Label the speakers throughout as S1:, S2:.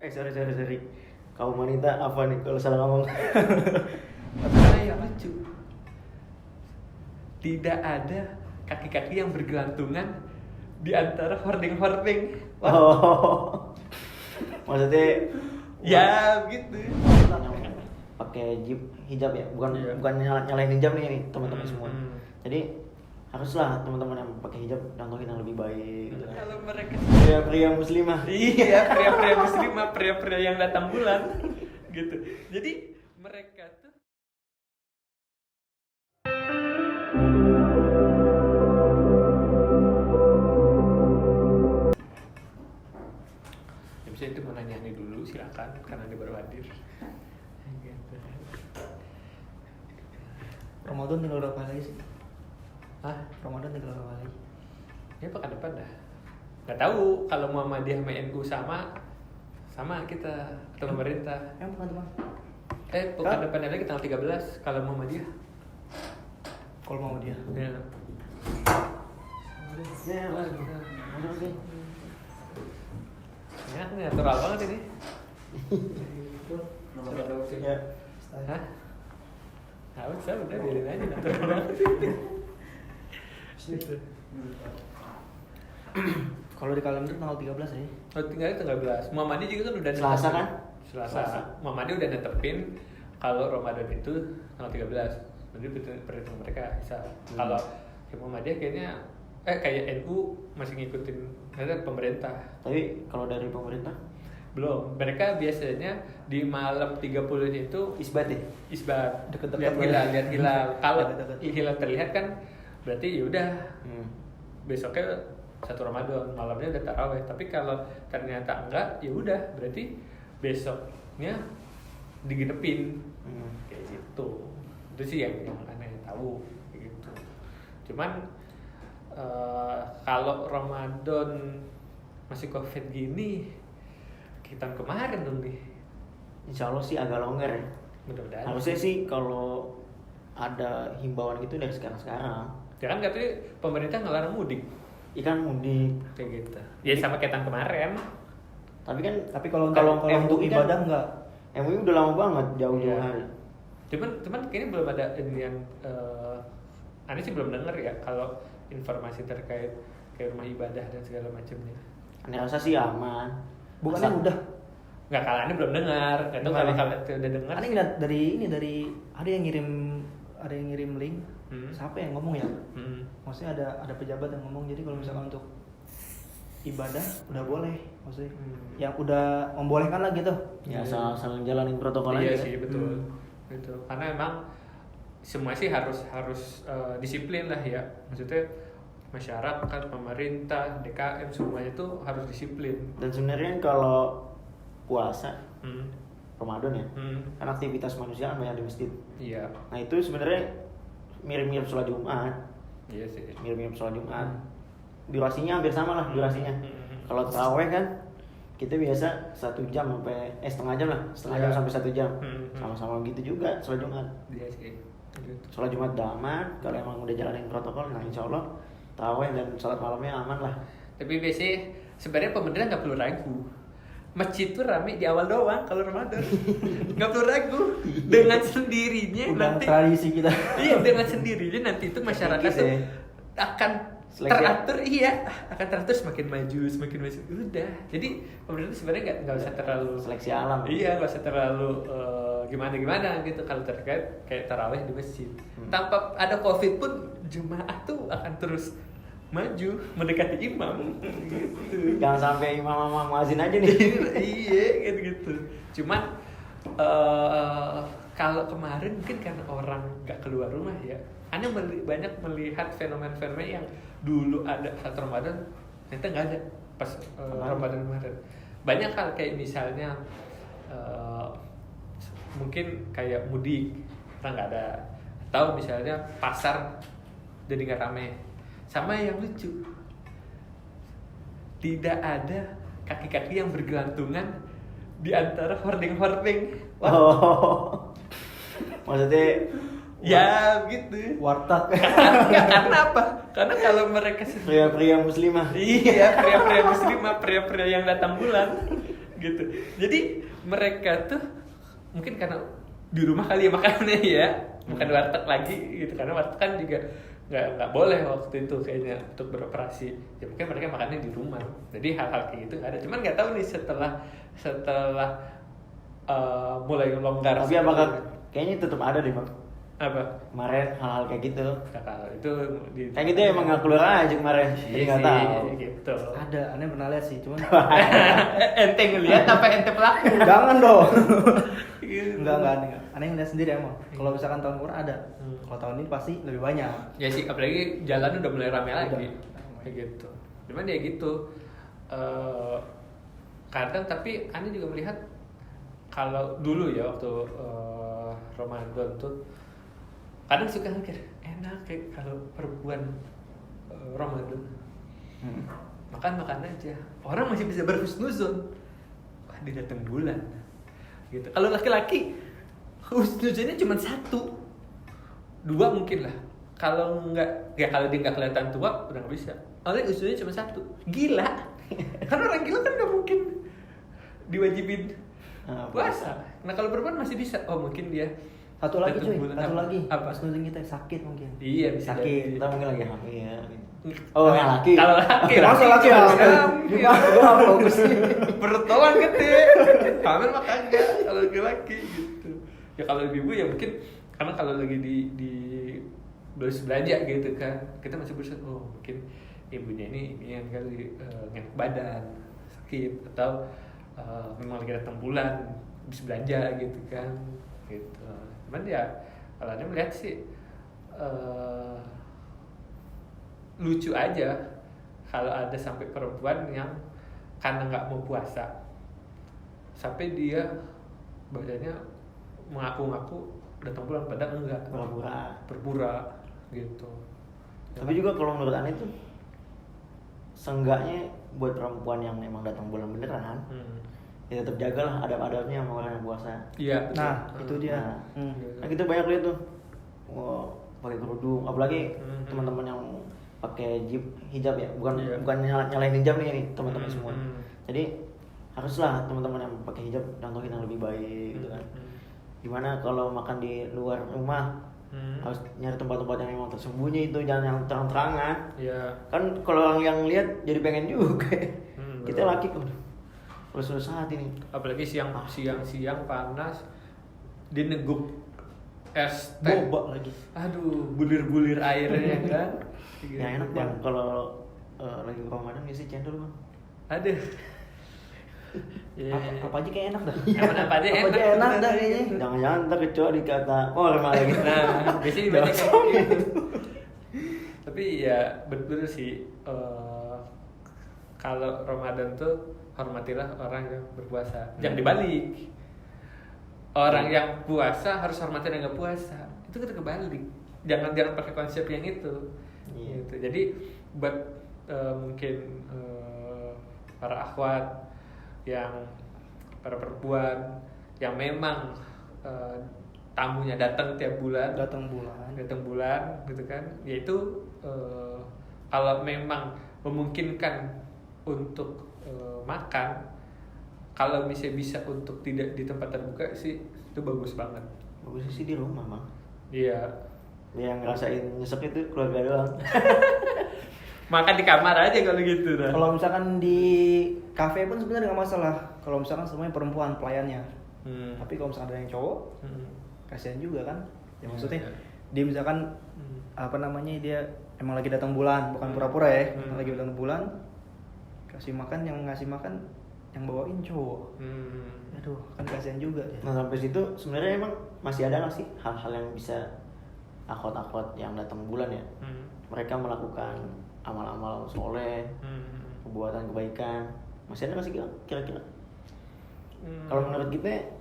S1: Sorry. Kaum wanita apa nih kalau salah ngomong?
S2: Masalah yang lucu. Tidak ada kaki-kaki yang bergelantungan di antara hording-hording.
S1: Oh. Maksudnya
S2: Ya begitu.
S1: pakai hijab ya, bukan
S2: Iya.
S1: bukan nyalain hijab nih teman-teman semua.
S2: Hmm.
S1: Jadi haruslah teman-teman yang pakai hijab contohin yang lebih baik gitu.
S2: Kalau mereka
S1: Pria-pria muslimah.
S2: iya, pria-pria muslimah, pria-pria yang datang bulan gitu. Jadi mereka tuh ya, bisa itu mau nanya nih dulu silakan karena dia baru hadir. Gitu.
S1: Ramadan tinggal berapa lagi sih?
S2: Hah?
S1: Ramadan tinggal berapa lagi?
S2: Ya pekan depan dah. Gak tahu kalau Muhammadiyah sama NU sama kita atau pemerintah.
S1: Yang bukan teman.
S2: Pekan depannya lagi tanggal 13 kalau Muhammadiyah.
S1: Kalau mau dia.
S2: Ya.
S1: Ya, masuk sih.
S2: Ya, natural banget ini.
S1: Ya.
S2: Hah? Nggak usah, udah biarin aja natural banget. Gitu.
S1: Kalau di kalender tanggal 13 ya.
S2: Oh, tinggalnya tanggal 11. Muhammadiyah juga kan udah
S1: Selasa
S2: netepin.
S1: kan?
S2: Selasa. Muhammadiyah udah netepin kalau Ramadan itu tanggal 13. Jadi perhitungan mereka bisa. Kalau Muhammadiyah kayaknya kayak NU masih ngikutin pemerintah.
S1: Tapi kalau dari pemerintah
S2: Belum. Mereka biasanya di malam 30 itu
S1: isbat ya.
S2: isbat,
S1: Deket-deket
S2: lihat hilal. Kalau
S1: Deket-deket.
S2: hilal terlihat kan berarti ya udah
S1: Hmm.
S2: besoknya satu Ramadan, malamnya udah taraweh. Tapi kalau ternyata enggak, ya udah berarti besoknya digenepin.
S1: Hmm.
S2: Kayak gitu. Itu sih yang aneh tahu kayak gitu. Cuman kalau Ramadan masih Covid gini, kita kemarin dong nih.
S1: Insya Allah sih agak longgar ya.
S2: Mudah-mudahan.
S1: Harusnya sih kalau ada himbauan gitu dari sekarang.
S2: Ya kan katanya pemerintah ngelarang mudik
S1: Ikan mudik.
S2: kayak gitu. Ya sama kayak tahun kemarin.
S1: Tapi kalau
S3: Kalau untuk
S1: MUI
S3: ibadah enggak.
S1: MUI udah lama banget jauh-jauh
S2: Iya.
S1: hari.
S2: Cuman kayaknya belum ada ini yang aneh sih belum denger ya kalau informasi terkait kayak rumah ibadah dan segala macamnya.
S1: Aneh rasa sih aman.
S3: Bukannya
S1: Asal-
S3: udah.
S2: Nggak kalau aneh belum dengar. Nggak tahu kalau udah dengar.
S3: Aneh ngeliat dari ada yang ngirim link. Siapa yang ngomong ya?
S2: Hmm.
S3: Maksudnya ada pejabat yang ngomong, jadi kalau misalkan untuk ibadah udah boleh, maksudnya yang udah membolehkan lah gitu.
S1: Ya asal jalanin protokol
S2: Iya
S1: aja.
S2: sih betul. Gitu. Karena emang semua sih harus disiplin lah ya. Maksudnya masyarakat, pemerintah, DKM semuanya itu harus disiplin.
S1: Dan sebenarnya kalau puasa
S2: Hmm.
S1: Ramadan ya,
S2: Hmm.
S1: kan aktivitas manusia kan banyak di masjid.
S2: Iya.
S1: Nah itu sebenarnya mirip-mirip sholat Jumat,
S2: Iya sih.
S1: mirip-mirip sholat Jumat. Durasinya hampir sama lah durasinya.
S2: Hmm.
S1: Kalau taraweh kan kita biasa 1 jam sampai setengah jam lah, setengah
S2: Iya.
S1: jam sampai 1 jam.
S2: Hmm.
S1: Sama-sama gitu juga sholat Jumat.
S2: Iya sih. Gitu.
S1: Sholat Jumat udah aman, kalau emang udah jalanin protokol, nah insya Allah taraweh dan sholat malamnya aman lah.
S2: Tapi biasanya sebenarnya pemerintah nggak perlu ragu. Masjid tuh rame di awal doang kalau Ramadan. Nggak perlu ragu. Dengan sendirinya
S3: Udah
S2: nanti.
S3: tradisi kita.
S2: Iya, dengan sendirinya nanti itu masyarakat
S1: Sedikit
S2: tuh
S1: ya.
S2: akan
S1: Seleksi.
S2: teratur, akan teratur semakin maju. Udah. Jadi pemerintah sebenarnya nggak usah terlalu
S1: Seleksi alam.
S2: Iya, nggak usah terlalu gimana gitu kalau terkait kayak taraweh di masjid. Tanpa ada COVID pun jemaah tuh akan terus maju mendekati imam gitu.
S1: Jangan sampai imam muazin aja nih.
S2: Iya gitu. Cuman kalau kemarin mungkin karena orang nggak keluar rumah ya, Anda banyak melihat fenomena-fenomena yang dulu ada saat Ramadan ternyata nggak ada pas Ramadan kemarin. Banyak hal kayak misalnya mungkin kayak mudik orang nggak ada, atau misalnya pasar jadi nggak rame. Sama yang lucu, tidak ada kaki-kaki yang bergelantungan di antara hording-hording.
S1: Oh. Maksudnya
S2: Ya gitu.
S3: Warteg.
S2: Karena apa? Karena kalau mereka
S1: pria-pria muslimah.
S2: Iya, pria-pria muslimah, pria-pria yang datang bulan gitu. Jadi mereka tuh mungkin karena di rumah kali ya makannya ya, bukan di warteg lagi gitu, karena warteg kan juga nggak boleh waktu itu kayaknya untuk beroperasi. Ya mungkin mereka makannya di rumah. Jadi hal-hal kayak gitu nggak ada. Cuman nggak tahu nih setelah mulai longgar.
S1: Tapi apakah kayaknya tetap ada deh bang?
S2: Apa?
S1: Kemarin hal-hal kayak gitu.
S2: Nah, kalau itu
S1: Kayak gitu emang nggak keluar aja kemarin. Jadi
S2: iya
S1: nggak
S2: sih,
S1: tahu.
S2: gitu.
S3: Ada, aneh pernah lihat sih, cuman
S2: Ente ngeliat apa ente pelaku?
S3: jangan dong.
S2: Gitu.
S3: Enggak aneh. Aneh ngeliat sendiri emang. Kalau misalkan tahun kemarin ada, kalau tahun ini pasti lebih banyak.
S2: Ya sih, apalagi jalan udah mulai rame lagi.
S3: Udah.
S2: Kayak gitu. Cuman ya gitu. Kadang tapi Ani juga melihat kalau dulu ya waktu Ramadan tuh kadang suka mikir enak kayak kalau perempuan Ramadan makan aja, orang masih bisa berhusnuzon, wah dia datang bulan gitu. Kalau laki-laki husnuzonnya cuma 1, 2 mungkin lah. Kalau nggak, ya kalau dia nggak kelihatan tua udah nggak bisa. Oleh husnuzonnya cuma 1, gila. Karena orang gila kan nggak mungkin diwajibin puasa. Nah kalau perempuan masih bisa, oh mungkin dia
S3: Satu lagi cuy,
S2: bulan
S3: satu
S2: apa?
S3: lagi.
S2: Apa?
S3: Pas nunjukin kita sakit mungkin.
S2: Iya bisa
S3: Sakit.
S1: Kita mungkin lagi hamil ya. Oh yang laki.
S2: Kalau laki,
S3: Masa laki
S2: cuma
S3: hamil?
S2: hamil.
S3: Gimana? Gua nggak fokus nih.
S2: Perut doang gede. Hamil mah kagak kalau laki-laki gitu. Ya kalau ibu ya mungkin karena kalau lagi di belanja gitu kan, kita masih berusaha, oh mungkin ibunya ini yang kali ngenak badan, sakit atau memang lagi datang bulan habis belanja gitu kan, gitu. Cuman ya kalau Anda melihat sih lucu aja kalau ada sampai perempuan yang karena nggak mau puasa sampai dia badannya mengaku-ngaku datang bulan padahal enggak, berpura gitu.
S1: Tapi juga kalau menurut Ane tuh seenggaknya buat perempuan yang emang datang bulan beneran, ya tetap jagalah adab-adabnya sama orang yang puasa.
S2: Iya.
S3: Nah, itu dia.
S1: Nah kita banyak lihat tuh, pakai kerudung, apalagi teman-teman yang pakai hijab ya, bukan nyalain hijab nih teman-teman semua. Jadi haruslah teman-teman yang pakai hijab contohin yang lebih baik gitu kan. Gimana kalau makan di luar rumah, harus nyari tempat-tempat yang memang tersembunyi itu, jangan yang terang-terangan.
S2: Iya.
S1: Kan kalau orang yang lihat jadi pengen juga. Kita
S2: betul.
S1: laki kok. Suatu saat ini.
S2: Apalagi siang panas dinegup es teh.
S3: Boba lagi.
S2: Aduh, bulir-bulir airnya kan.
S1: Ya enak bang kalau lagi Ramadan ngisi cendol bang.
S2: Aduh. Yeah.
S3: Apa aja kayak enak dah.
S2: Apa aja
S3: Apa aja enak dah kayaknya.
S1: Jangan-jangan ntar kecuali dikata malah lagi.
S2: Nah, biasanya banyak kayak gitu. Tapi ya betul sih, kalau Ramadan tuh hormatilah orang yang berpuasa. Jangan dibalik. Orang yang puasa harus hormatin yang nggak puasa. Itu kita kebalik. Jangan pakai konsep yang itu.
S1: Iya.
S2: Gitu. Jadi buat mungkin para akhwat yang para perempuan yang memang tamunya datang tiap bulan, datang bulan gitu kan, yaitu kalau memang memungkinkan untuk makan, kalau bisa untuk tidak di tempat terbuka sih itu bagus banget.
S1: Bagusnya sih di rumah bang.
S2: Iya.
S1: Yang ngerasain nyesek itu keluarga doang.
S2: Makan di kamar aja kalau gitu dah.
S3: Kalau misalkan di kafe pun sebenarnya nggak masalah. Kalau misalkan semuanya perempuan pelayannya. Tapi kalau misalkan ada yang cowok, kasihan juga kan. Ya maksudnya dia misalkan apa namanya, dia emang lagi datang bulan, bukan pura-pura ya. Lagi datang bulan, kasih makan, yang ngasih makan yang bawain cowok. Aduh, kan kasihan juga ya.
S1: Nah sampai situ sebenarnya emang masih ada nggak sih hal-hal yang bisa akhwat-akhwat yang datang bulan ya, mereka melakukan amal-amal soleh, perbuatan kebaikan, masih ada nggak sih kira-kira? Kalau menurut kita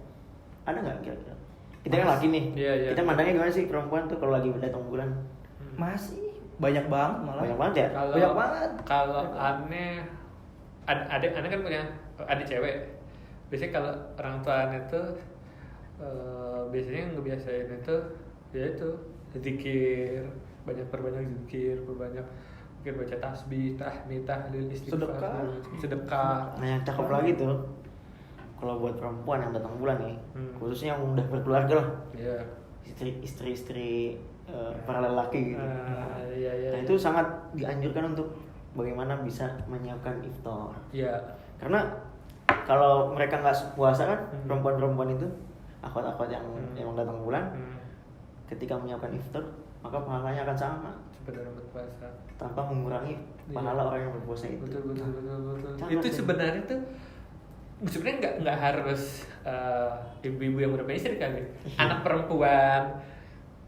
S1: ada nggak kira-kira? Kita kan laki nih,
S2: Iya.
S1: kita mandangnya gimana sih perempuan tuh kalau lagi datang bulan?
S3: Masih banyak banget malah.
S1: Banyak banget ya?
S3: Banyak banget.
S2: Kalau aneh kan punya adik cewek. Biasanya kalau orang tua aneh tuh biasanya ngebiasain itu ya itu zikir, perbanyak zikir, mungkin baca tasbih, tahmid, tahlil, istighfar, sedekah.
S1: Nah yang cakep lagi tuh kalau buat perempuan yang datang bulan nih, khususnya yang udah berkeluarga lah,
S2: Iya.
S1: istri para lelaki gitu.
S2: Iya.
S1: Nah itu sangat dianjurkan untuk bagaimana bisa menyiapkan iftar.
S2: Iya.
S1: Karena kalau mereka nggak puasa kan, perempuan-perempuan itu, akhwat-akhwat yang emang datang bulan, ketika menyiapkan iftar, maka pahalanya akan sama
S2: Sebenarnya berpuasa.
S1: tanpa mengurangi pahala orang yang berpuasa itu.
S2: Betul.
S1: Sangat
S2: Itu
S1: sih.
S2: sebenarnya tuh nggak harus ibu-ibu yang udah punya istri kali. Anak perempuan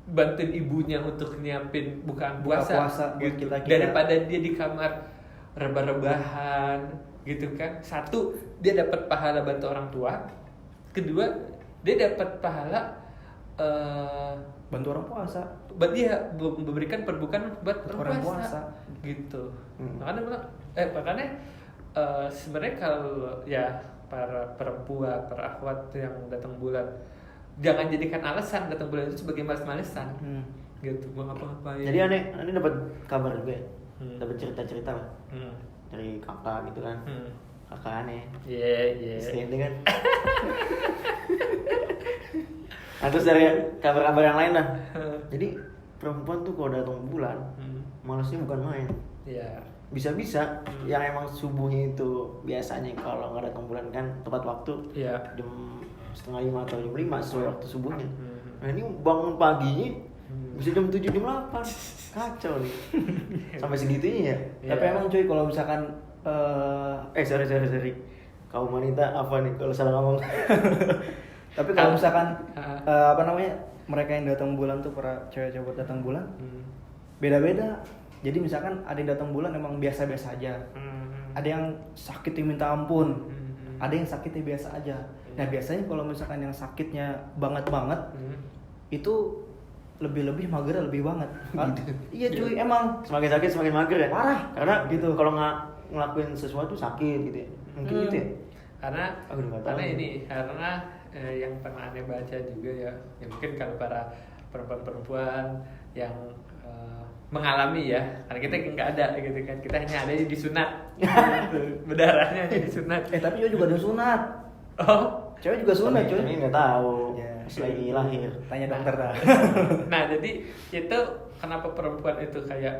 S2: bantuin ibunya untuk nyiapin bukaan puasa,
S3: buat
S2: gitu.
S3: kita.
S2: Daripada dia di kamar rebah-rebahan gitu kan. Satu, dia dapat pahala bantu orang tua. Kedua, dia dapat pahala
S3: bantu orang puasa.
S2: buat dia memberikan perbukaan buat orang
S3: Orang
S2: puasa.
S3: puasa.
S2: Gitu. Makanya sebenarnya kalau ya para perempuan, para akhwat yang datang bulan, jangan jadikan alasan datang bulan itu sebagai males-malesan. Gitu, mau ngapa-ngapain.
S1: Jadi aneh dapat kabar juga ya,
S2: Hmm.
S1: dapat cerita-cerita lah dari kakak gitu kan, kakak aneh,
S2: Iya.
S1: istri itu kan. Nah terus dari kabar-kabar yang lain lah. Jadi perempuan tuh kalau datang bulan, malesnya bukan main.
S2: Iya.
S1: Bisa-bisa yang emang subuhnya itu biasanya kalau nggak datang bulan kan tepat waktu
S2: Iya.
S1: jam 4:30 atau jam 5 sesuai waktu subuhnya. Nah ini bangun paginya bisa jam 7 jam 8, kacau nih. Sampai segitunya ya.
S2: Iya.
S3: Tapi emang cuy kalau misalkan
S1: Sorry. Kaum wanita apa nih kalau salah ngomong?
S3: tapi kalau misalkan
S2: Ah.
S3: mereka yang datang bulan tuh para cewek-cewek datang bulan beda-beda. Jadi misalkan ada yang datang bulan emang biasa-biasa aja. Ada yang sakitnya minta ampun. Ada yang sakitnya biasa aja. Nah biasanya kalau misalkan yang sakitnya banget itu lebih mager lebih banget. Iya cuy emang
S1: Semakin sakit semakin mager ya.
S3: Parah.
S1: Karena
S3: Gitu.
S1: kalau nggak ngelakuin sesuatu sakit gitu ya. Mungkin gitu ya.
S2: Karena
S1: Aku udah nggak tahu.
S2: karena yang pernah aneh baca juga ya mungkin kalau para perempuan-perempuan yang mengalami ya, karena kita nggak ada gitu kan, kita hanya ada di sunat, gitu. Berdarahnya hanya di sunat.
S3: tapi cewek juga ada sunat.
S2: Oh,
S3: Cewek juga sunat cuy.
S1: Tapi nggak tahu.
S3: Ya.
S1: Pas lagi lahir.
S3: Tanya dokter dah.
S2: nah jadi itu kenapa perempuan itu kayak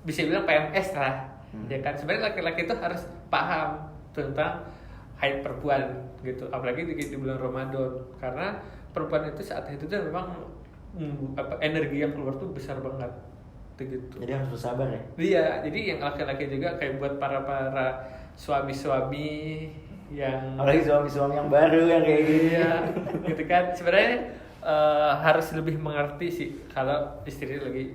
S2: bisa bilang PMS lah, ya kan? Sebenarnya laki-laki itu harus paham tentang haid perempuan gitu, apalagi di bulan Ramadan, karena perempuan itu saat itu tuh memang energi yang keluar tuh besar banget gitu.
S1: Jadi harus bersabar ya.
S2: Iya, jadi yang laki-laki juga kayak buat para suami-suami yang
S1: Apalagi suami-suami yang baru yang kayak gini.
S2: iya, gitu kan. Sebenarnya harus lebih mengerti sih kalau istri lagi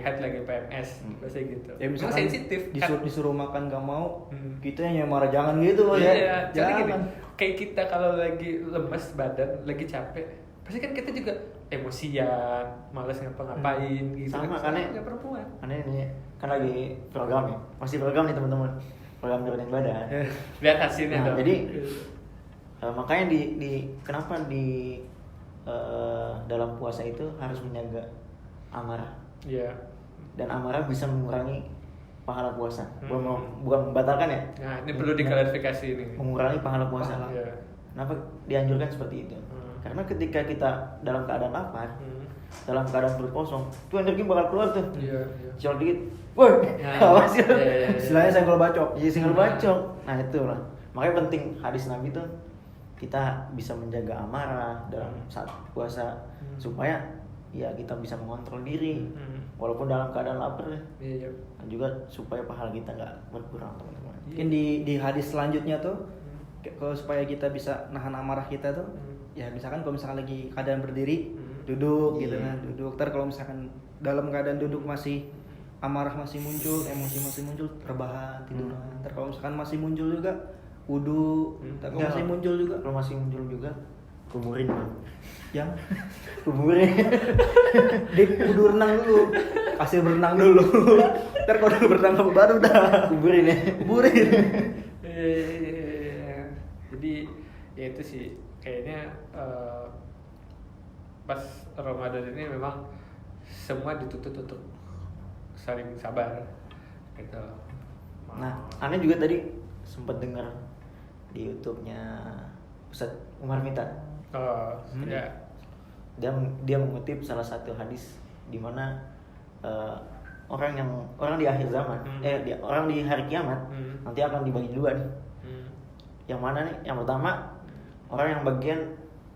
S2: haid lagi PMS, biasanya gitu.
S3: Ya
S2: Emang
S3: misalkan
S2: sensitif
S3: disuruh makan gak mau,
S2: gitu.
S3: kita yang marah jangan gitu
S2: Iya,
S3: ya.
S2: soalnya gini,
S3: Jangan.
S2: kayak kita kalau lagi lemes badan, lagi capek, pasti kan kita juga emosian, malas ngapa-ngapain gitu.
S1: Sama,
S2: kan
S1: karena-
S2: ada perempuan.
S1: Aneh nih, kan lagi program ya. Masih program nih teman-teman. Program nurunin badan.
S2: Lihat hasilnya
S1: Nah,
S2: dong.
S1: jadi makanya kenapa di dalam puasa itu harus menjaga amarah,
S2: Iya.
S1: dan amarah bisa mengurangi pahala puasa. Bukan membatalkan ya,
S2: Nah, ini perlu diklarifikasi ini.
S1: mengurangi pahala puasa.
S2: Iya.
S1: Kenapa dianjurkan seperti itu? Karena ketika kita dalam keadaan lapar, dalam keadaan perut kosong, tuh energi bakal keluar tuh.
S2: Iya.
S1: Sial dikit, woi,
S2: Ya,
S1: awas ya.
S2: iya.
S3: Istilahnya senggol bacok.
S1: Iya, single bacok. Nah itulah, makanya penting hadis Nabi tuh kita bisa menjaga amarah dalam saat puasa supaya ya kita bisa mengontrol diri walaupun dalam keadaan lapar ya.
S2: Iya.
S1: Dan juga supaya pahala kita nggak berkurang teman-teman.
S3: Mungkin di hadis selanjutnya tuh kalau supaya kita bisa nahan amarah kita tuh ya misalkan kalau misalkan lagi keadaan berdiri duduk gitu
S1: Iya.
S3: kan duduk. Ntar kalau misalkan dalam keadaan duduk masih amarah masih muncul, emosi masih muncul, rebahan, tiduran. Ntar kalau misalkan masih muncul juga wudu. Ntar kalau
S1: Enggak,
S3: masih muncul juga
S1: kalau masih muncul juga kuburin Bang.
S3: yang
S1: Kuburin.
S3: di wudu renang dulu. Kasih berenang dulu. Ntar kalau udah berenang baru dah
S1: Kuburin ya.
S3: kuburin.
S2: Iya. Jadi ya itu sih kayaknya pas Ramadan ini memang semua dituntut untuk saling sabar gitu.
S1: Nah, aneh juga tadi sempat dengar di YouTube-nya Ustaz Umar Mita.
S2: Oh, ya.
S1: Dia mengutip salah satu hadis di mana orang di akhir zaman, orang di hari kiamat nanti akan dibagi dua nih. Yang mana nih? Yang pertama, orang yang bagian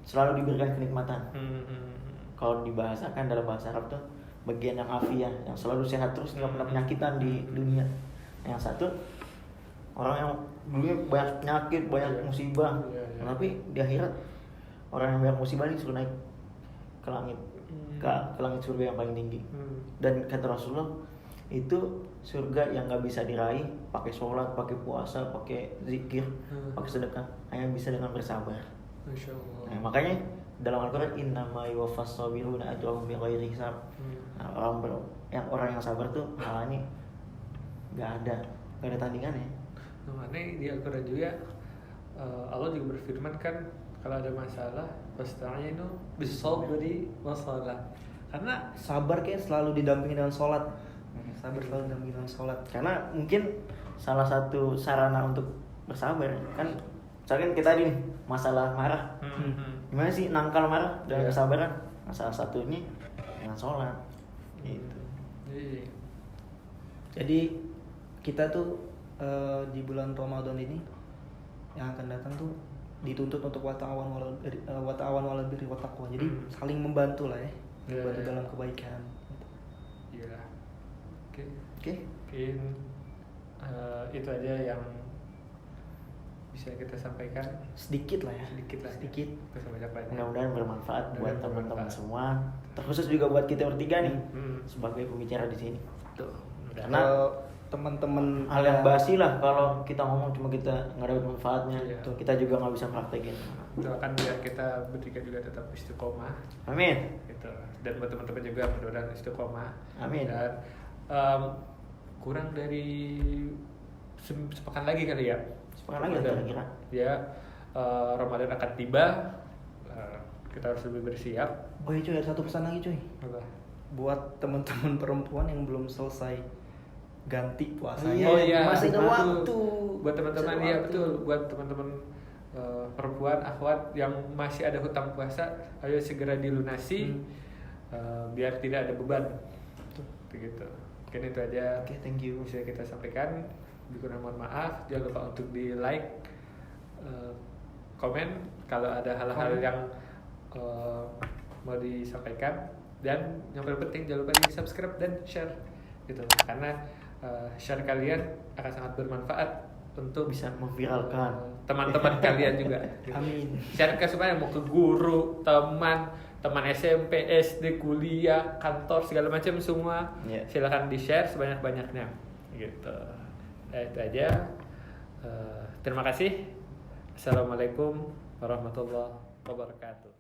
S1: selalu diberikan kenikmatan. Kalau dibahasakan dalam bahasa Arab tuh bagian yang afiah, yang selalu sehat terus, nggak pernah penyakitan di dunia. Yang satu, orang yang dulunya banyak penyakit, banyak musibah, tapi di akhirat orang yang banyak musibah ini suruh naik ke langit, ke langit surga yang paling tinggi. Dan kata Rasulullah, itu surga yang nggak bisa diraih pakai sholat, pakai puasa, pakai zikir, pakai sedekah, hanya bisa dengan bersabar.
S2: Masya Allah.
S1: Nah, makanya dalam Al-Quran innama yuwaffas sabiruna ajrahum bighairi hisab. Nah, orang yang sabar tuh halanya nggak ada tandingannya.
S2: Nah, di Al-Quran juga Allah juga berfirman kan, kalau ada masalah pasta'inu itu bis-sabri was-shalah. Karena
S3: sabar kayak selalu didampingi dengan sholat. Sabar selalu didampingi dengan sholat.
S1: Karena mungkin salah satu sarana untuk bersabar kan, misalkan kita nih masalah marah, gimana sih nangkal marah dengan kesabaran? Nah, salah satunya dengan sholat gitu.
S3: Jadi kita tuh di bulan Ramadan ini yang akan datang tuh dituntut untuk wata'awan walal birri wat taqwa. Jadi saling membantu lah ya, membantu dalam kebaikan.
S2: Iya. Oke. Mungkin itu aja yang bisa kita sampaikan.
S3: Sedikit lah ya.
S2: Sedikit.
S1: Mudah-mudahan bermanfaat buat teman-teman semua, terkhusus juga buat kita bertiga nih sebagai pembicara di sini.
S2: Tuh.
S1: Karena
S3: teman-teman
S1: hal yang basi lah kalau kita ngomong cuma kita nggak dapat manfaatnya,
S2: Iya.
S1: kita juga nggak bisa praktekin.
S2: Doakan biar kita bertiga juga tetap istiqomah.
S1: Amin.
S2: Gitu. Dan buat teman-teman juga mudah-mudahan istiqomah.
S1: Amin.
S2: Dan kurang dari sepekan lagi kali ya.
S1: Sepekan lagi kira-kira.
S2: Ya, Ramadan akan tiba. Kita harus lebih bersiap.
S3: Oh iya cuy, ada satu pesan lagi cuy.
S2: Apa?
S3: Buat teman-teman perempuan yang belum selesai ganti puasanya.
S2: Oh iya,
S3: masih ada
S2: betul.
S3: waktu.
S2: Buat teman-teman ya betul, buat teman-teman perempuan akhwat yang masih ada hutang puasa, ayo segera dilunasi biar tidak ada beban. Begitu. Mungkin itu aja.
S3: Oke, thank you.
S2: Bisa kita sampaikan. Kurang mohon maaf, jangan lupa untuk di like, komen kalau ada hal-hal yang mau disampaikan, dan yang paling penting jangan lupa di subscribe dan share gitu, karena share kalian akan sangat bermanfaat untuk
S1: Bisa memviralkan
S2: teman-teman kalian juga.
S3: Amin.
S2: Share ke supaya mau ke guru, teman SMP, SD, kuliah, kantor, segala macam semua.
S1: Yeah.
S2: Silakan di-share sebanyak-banyaknya gitu. Itu aja. Terima kasih. Assalamualaikum warahmatullahi wabarakatuh.